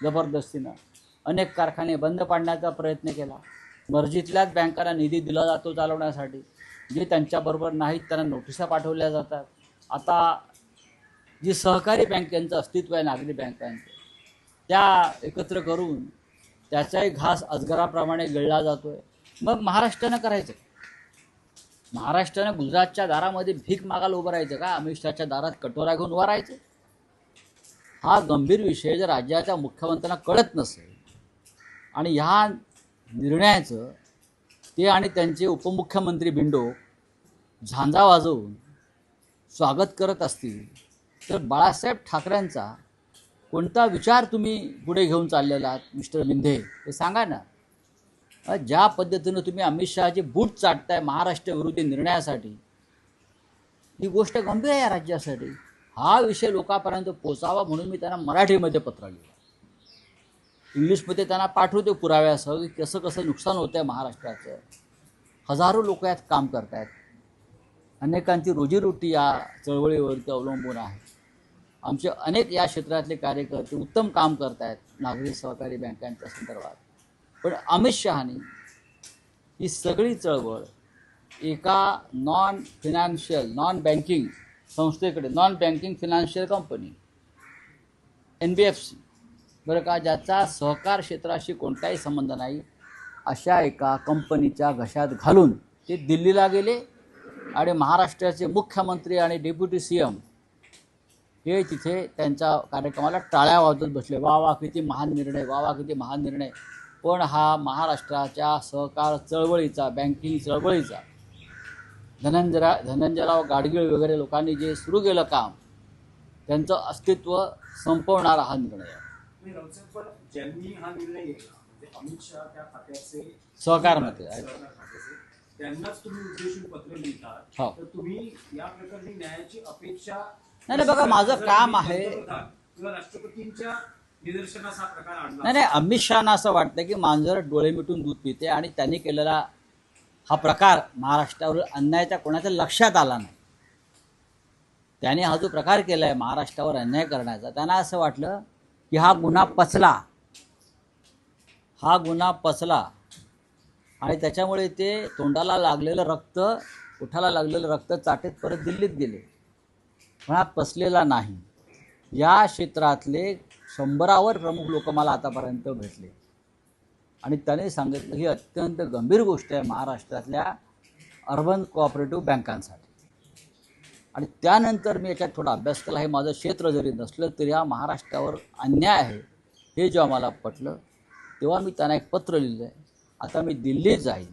जबरदस्तीनं अनेक कारखाने बंद पाडण्याचा प्रयत्न केला। मर्जीतल्याच बँकांना निधी दिला जातो चालवण्यासाठी, जे त्यांच्याबरोबर नाहीत त्यांना नोटिसा पाठवल्या जातात। आता जी सहकारी बँकेचं अस्तित्व आहे नागरी बँकांचं, त्या एकत्र करून त्याचाही घास अजगराप्रमाणे गिळला जातोय। मग महाराष्ट्रानं करायचं, महाराष्ट्रानं गुजरातच्या दारामध्ये भीक मागायला उभं राहायचं का? अमित शहाच्या दारात कटोरा घेऊन उभं राहायचं? हा गंभीर विषय जर राज्याच्या मुख्यमंत्र्यांना कळत नसेल आणि ह्या निर्णयाचं ते आणि त्यांचे उपमुख्यमंत्री बिंडो झांजा वाजवून स्वागत करत असतील, तर बाळासाहेब ठाकरेंचा कोणता विचार तुम्ही पुढे घेऊन चाललेला आहात मिस्टर लिंधे, हे सांगा ना। ज्या पद्धतीनं तुम्ही अमित शहाचे बूट चाटताय महाराष्ट्र विरोधी निर्णयासाठी, ही गोष्ट गंभीर आहे या राज्यासाठी। हा विषय लोकांपर्यंत पोचावा म्हणून मी त्यांना मराठीमध्ये पत्र लिहिलं, इंग्लिशमध्ये त्यांना पाठवतो पुराव्यासह की कसं कसं नुकसान होतं आहे महाराष्ट्राचं। हजारो लोक यात काम करत आहेत, अनेकांची रोजीरोटी या चळवळीवरती अवलंबून आहे। आमचे अनेक या क्षेत्रातले कार्यकर्ते उत्तम काम करत आहेत नागरी सहकारी बँकांच्या संदर्भात। पण अमित शहानी ही सगळी चळवळ एका नॉन फिनान्शियल नॉन बँकिंग संस्थेकडे, non banking financial company NBFC बरं का, ज्याचा सहकार क्षेत्राशी कोणताही संबंध नाही, अशा एका कंपनीच्या घशात घालून ते दिल्लीला गेले आणि महाराष्ट्राचे मुख्यमंत्री आणि डेप्युटी CM हे तिथे त्यांच्या कार्यक्रमाला टाळ्या वाजवत बसले। वा वा किती महान निर्णय, वा वा किती महान निर्णय। पण हा महाराष्ट्राच्या सहकार चळवळीचा, बँकिंग चळवळीचा, धनंजयराव गाडगीळ वगैरे लोकांनी जे सुरू केलं काम, त्यांचं अस्तित्व संपवणारा हा निर्णय आहे। ज्यांनी हा निर्णय घेतला म्हणजे अमित शहा त्या खात्याचे सहकार मंत्री त्यांनाच तुम्ही उद्देशून पत्र लिहितात, तर तुम्ही या प्रकरणी न्यायाची अपेक्षा नाही बघा, माझं काम आहे किंवा राष्ट्रपतींच्या निदर्शनास हा प्रकार आणला नाही, अमित शहाना असं वाटतं की मांजर डोळे मिटून दूध पिते आणि त्यांनी केलेला हा प्रकार महाराष्ट्रावर अन्यायाच्या कोणाच्या लक्षात आला नाही। त्याने हा जो प्रकार केला आहे महाराष्ट्रावर अन्याय करण्याचा, त्यांना असं वाटलं की हा गुन्हा पचला आणि त्याच्यामुळे ते तोंडाला लागलेलं रक्त, ओठाला लागलेलं रक्त चाटत परत दिल्लीत गेले, पण हा पचलेला नाही। या क्षेत्रातले 100वर प्रमुख लोक मला आतापर्यंत भेटले आणि त्याने सांगितलं ही अत्यंत गंभीर गोष्ट आहे महाराष्ट्रातल्या अर्बन कोऑपरेटिव्ह बँकांसाठी। आणि त्यानंतर मी याच्यात थोडा अभ्यास केला, हे माझं क्षेत्र जरी नसलं तरी हा महाराष्ट्रावर अन्याय आहे हे जेव्हा मला पटलं, तेव्हा मी त्यांना एक पत्र लिहिलं आहे। आता मी दिल्लीत जाईन,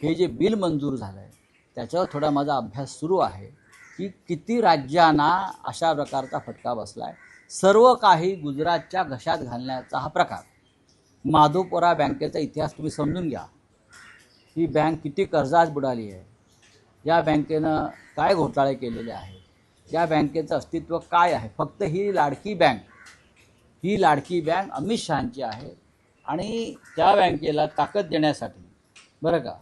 हे जे बिल मंजूर झालं आहे त्याच्यावर थोडा माझा अभ्यास सुरू आहे की किती राज्यांना अशा प्रकारचा फटका बसला आहे। सर्व काही गुजरातच्या घशात घालण्याचा हा प्रकार। माधवपुरा बँकेचा इतिहास तुम्ही समजून घ्या, ही बँक किती कर्जात बुडाली आहे, या बँकेनं काय घोटाळे केलेले आहेत, या बँकेचं अस्तित्व काय आहे। फक्त ही लाडकी बँक अमित शहांची आहे आणि त्या बँकेला ताकद देण्यासाठी बरं का